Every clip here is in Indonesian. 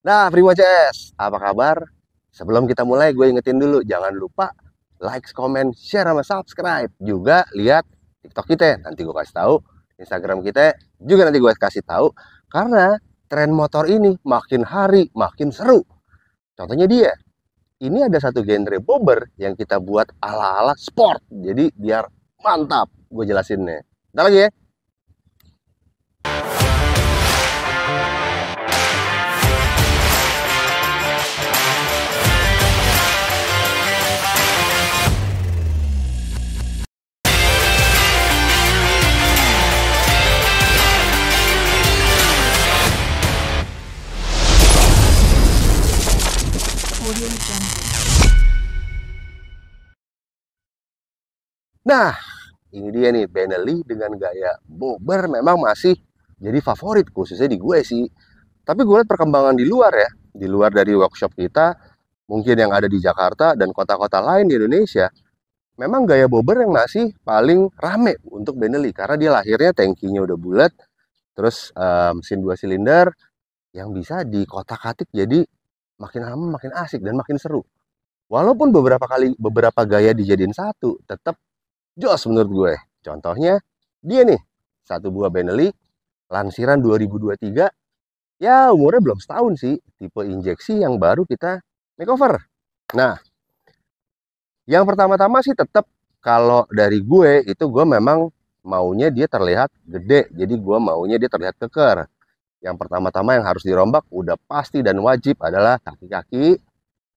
Nah, Primo CS, apa kabar? Sebelum kita mulai, gue ingetin dulu, jangan lupa like, comment, share, sama subscribe. Juga lihat TikTok kita, nanti gue kasih tahu. Instagram kita juga nanti gue kasih tahu. Karena tren motor ini makin hari makin seru. Contohnya dia, ini ada satu genre bobber yang kita buat ala-ala sport. Jadi biar mantap, gue jelasinnya. Ntar lagi ya. Nah, ini dia nih, Benelli dengan gaya bobber memang masih jadi favorit, khususnya di gue sih. Tapi gue lihat perkembangan di luar ya, di luar dari workshop kita, mungkin yang ada di Jakarta dan kota-kota lain di Indonesia, memang gaya bobber yang masih paling rame untuk Benelli. Karena dia lahirnya tankinya udah bulat, terus mesin 2 silinder yang bisa dikotak-katik jadi makin lama makin asik dan makin seru. Walaupun beberapa gaya dijadiin satu, tetap jos menurut gue. Contohnya dia nih, satu buah Benelli lansiran 2023, ya umurnya belum setahun sih, tipe injeksi yang baru kita makeover. Nah, yang pertama-tama sih tetap kalau dari gue itu gue memang maunya dia terlihat gede, jadi gue maunya dia terlihat keker. Yang pertama-tama yang harus dirombak udah pasti dan wajib adalah kaki-kaki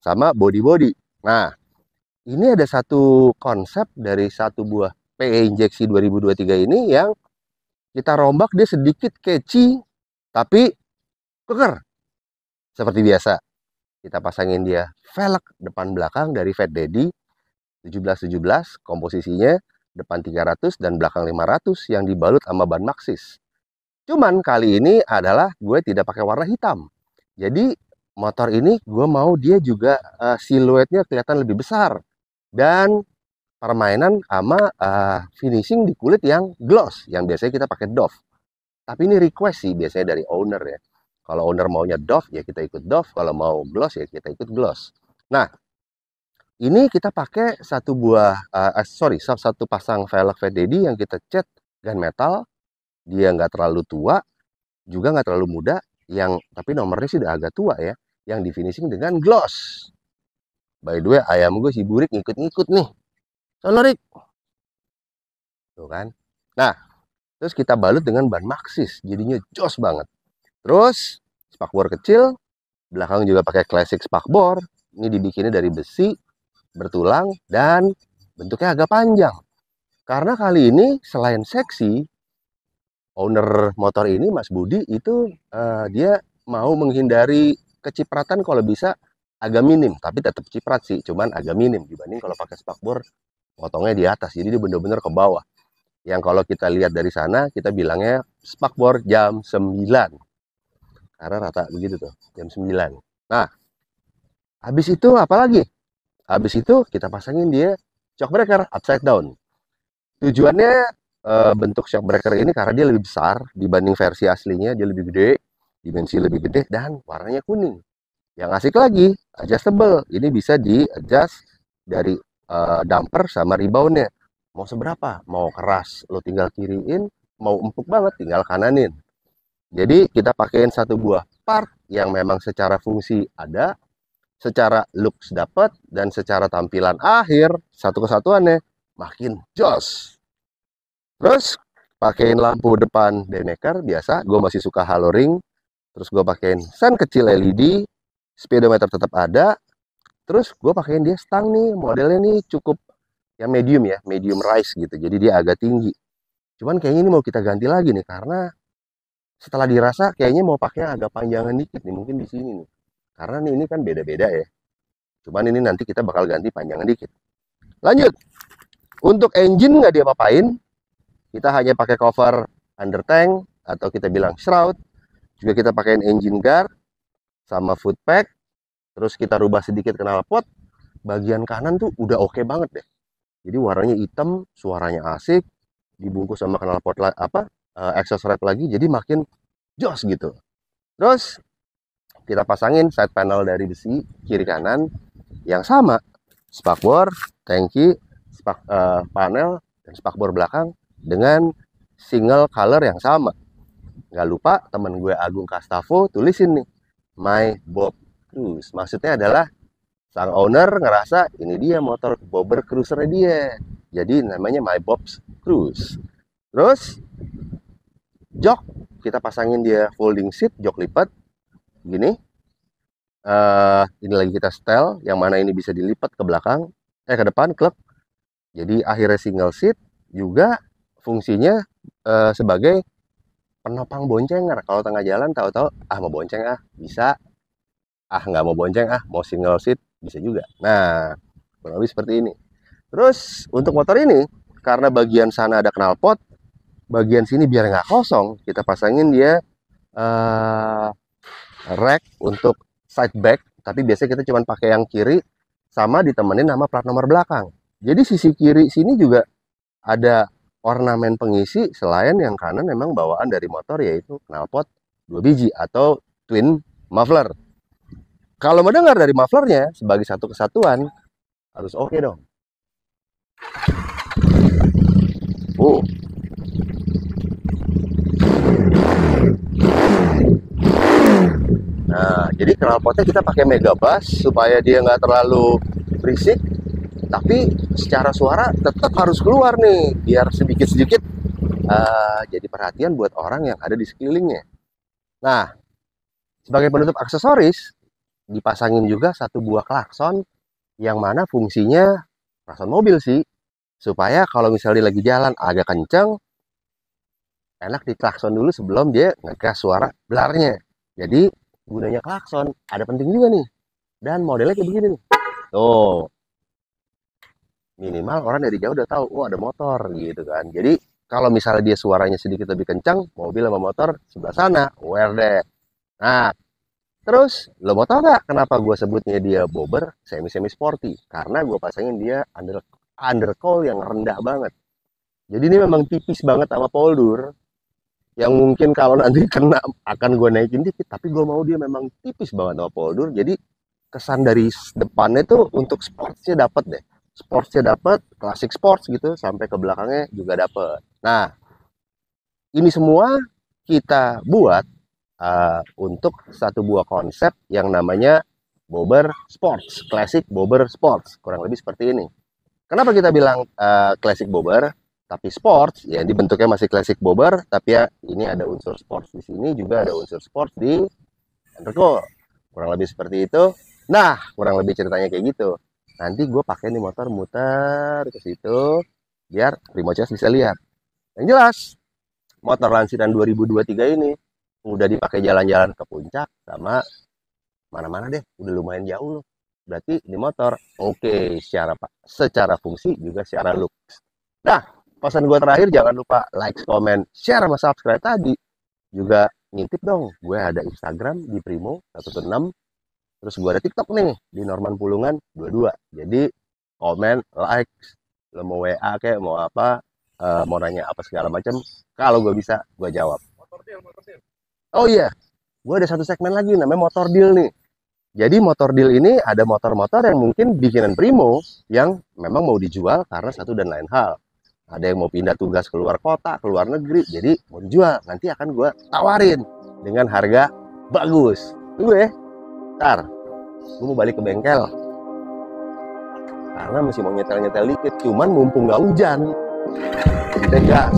sama body-body. Nah, ini ada satu konsep dari satu buah PE injeksi 2023 ini yang kita rombak, dia sedikit keci tapi keker. Seperti biasa, kita pasangin dia velg depan belakang dari Fat Daddy 1717, komposisinya depan 300 dan belakang 500 yang dibalut sama ban Maxxis. Cuman kali ini adalah gue tidak pakai warna hitam. Jadi motor ini gue mau dia juga siluetnya kelihatan lebih besar dan permainan sama finishing di kulit yang gloss yang biasanya kita pakai doff. Tapi ini request sih biasanya dari owner ya. Kalau owner maunya doff ya kita ikut doff, kalau mau gloss ya kita ikut gloss. Nah, ini kita pakai satu pasang velg Fat Daddy yang kita cat gunmetal. Dia nggak terlalu tua, juga nggak terlalu muda, yang tapi nomornya sih udah agak tua ya, yang di finishing dengan gloss. By the way, ayam gue si Burik ngikut-ngikut nih. Sono Rik. Tuh kan. Nah, terus kita balut dengan ban Maxxis, jadinya jos banget. Terus spakbor kecil, belakang juga pakai classic spakbor. Ini dibikinnya dari besi, bertulang, dan bentuknya agak panjang. Karena kali ini selain seksi, owner motor ini Mas Budi itu dia mau menghindari kecipratan kalau bisa agak minim, tapi tetap ciprat sih, cuman agak minim dibanding kalau pakai spakbor potongnya di atas, jadi dia bener-bener ke bawah. Yang kalau kita lihat dari sana, kita bilangnya spakbor jam 9. Karena rata begitu tuh, jam 9. Nah, habis itu apa lagi? Habis itu kita pasangin dia shock breaker upside down. Tujuannya bentuk shock breaker ini karena dia lebih besar dibanding versi aslinya, dia lebih gede, dimensi lebih gede, dan warnanya kuning. Yang asik lagi, adjustable. Ini bisa di-adjust dari damper sama reboundnya. Mau seberapa? Mau keras, lo tinggal kiriin. Mau empuk banget, tinggal kananin. Jadi kita pakaiin satu buah part yang memang secara fungsi ada, secara looks dapat, dan secara tampilan akhir satu kesatuannya makin jos. Terus pakein lampu depan Daymaker biasa, gue masih suka halo ring. Terus gue pakein sen kecil LED, speedometer tetap ada. Terus gue pakein dia stang nih, modelnya nih cukup yang medium ya, medium rise gitu. Jadi dia agak tinggi. Cuman kayaknya ini mau kita ganti lagi nih karena setelah dirasa kayaknya mau pakai yang agak panjangan dikit nih, mungkin di sini nih. Karena nih ini kan beda-beda ya. Cuman ini nanti kita bakal ganti panjangan dikit. Lanjut. Untuk engine nggak diapa-apain. Kita hanya pakai cover under tank atau kita bilang shroud. Juga kita pakai engine guard sama foot pack. Terus kita rubah sedikit knalpot. Bagian kanan tuh udah oke banget deh. Jadi warnanya hitam, suaranya asik, dibungkus sama knalpot exhaust wrap lagi, jadi makin jos gitu. Terus kita pasangin side panel dari besi kiri kanan yang sama, spakbor, tangki, panel dan spakbor belakang dengan single color yang sama. Nggak lupa temen gue Agung Kastavo tulisin nih, My Bob Cruise. Maksudnya adalah sang owner ngerasa ini dia motor bobber cruiser dia. Jadi namanya My Bob's Cruise. Terus jok kita pasangin dia folding seat, jok lipat gini. Ini lagi kita setel, yang mana ini bisa dilipat ke belakang, ke depan, klep. Jadi akhirnya single seat juga fungsinya sebagai penopang boncengan. Kalau tengah jalan tahu-tahu mau bonceng bisa, nggak mau bonceng mau single seat bisa juga. Nah, kurang lebih seperti ini. Terus untuk motor ini karena bagian sana ada knalpot, bagian sini biar nggak kosong kita pasangin dia rack untuk side back, tapi biasanya kita cuma pakai yang kiri sama ditemenin sama plat nomor belakang. Jadi sisi kiri sini juga ada ornamen pengisi, selain yang kanan memang bawaan dari motor yaitu knalpot 2 biji atau twin muffler. Kalau mendengar dari mufflernya sebagai satu kesatuan harus oke dong. Nah, jadi knalpotnya kita pakai mega bass supaya dia nggak terlalu berisik, tapi secara suara tetap harus keluar nih, biar sedikit-sedikit jadi perhatian buat orang yang ada di sekelilingnya. Nah, sebagai penutup aksesoris, dipasangin juga satu buah klakson, yang mana fungsinya klakson mobil sih, supaya kalau misalnya lagi jalan agak kenceng, enak diklakson dulu sebelum dia ngegas suara blarnya. Jadi gunanya klakson ada penting juga nih, dan modelnya kayak begini nih. Tuh, minimal orang dari jauh udah tahu, ada motor gitu kan. Jadi kalau misalnya dia suaranya sedikit lebih kencang, mobil sama motor sebelah sana, aware deh. Nah, terus lo mau tau gak kenapa gue sebutnya dia bobber semi sporty? Karena gue pasangin dia undercoil yang rendah banget. Jadi ini memang tipis banget sama poldur, yang mungkin kalau nanti kena akan gue naikin dikit, tapi gue mau dia memang tipis banget sama poldur. Jadi kesan dari depannya tuh untuk sportsnya dapet deh, sportsnya dapet, klasik sports gitu, sampai ke belakangnya juga dapet. Nah, ini semua kita buat untuk satu buah konsep yang namanya bobber sports, classic bobber sports, kurang lebih seperti ini. Kenapa kita bilang classic bobber tapi sports? Ya, dibentuknya masih classic bobber, tapi ya ini ada unsur sports di sini, juga ada unsur sports di undercoil. Kurang lebih seperti itu. Nah, kurang lebih ceritanya kayak gitu. Nanti gue pakai nih motor muter ke situ biar Primoces bisa lihat. Yang jelas, motor Lansiran 2023 ini udah dipakai jalan-jalan ke puncak sama mana-mana deh, udah lumayan jauh loh. Berarti ini motor oke secara fungsi juga secara looks. Nah, pesan gue terakhir, jangan lupa like, comment, share, sama subscribe tadi. Juga ngintip dong, gue ada Instagram di Primo 116, terus gue ada TikTok nih di Norman Pulungan 22. Jadi komen, like, lo mau WA kayak mau apa, mau nanya apa segala macam, kalau gue bisa gue jawab. Oh iya, gue ada satu segmen lagi namanya motor deal nih. Jadi motor deal ini ada motor-motor yang mungkin bikinan Primo yang memang mau dijual karena satu dan lain hal. Ada yang mau pindah tugas keluar kota, keluar negeri, jadi mau dijual. Nanti akan gue tawarin dengan harga bagus. Tunggu ya, ntar gue mau balik ke bengkel karena masih mau nyetel-nyetel dikit. Cuman mumpung nggak hujan, kita gas.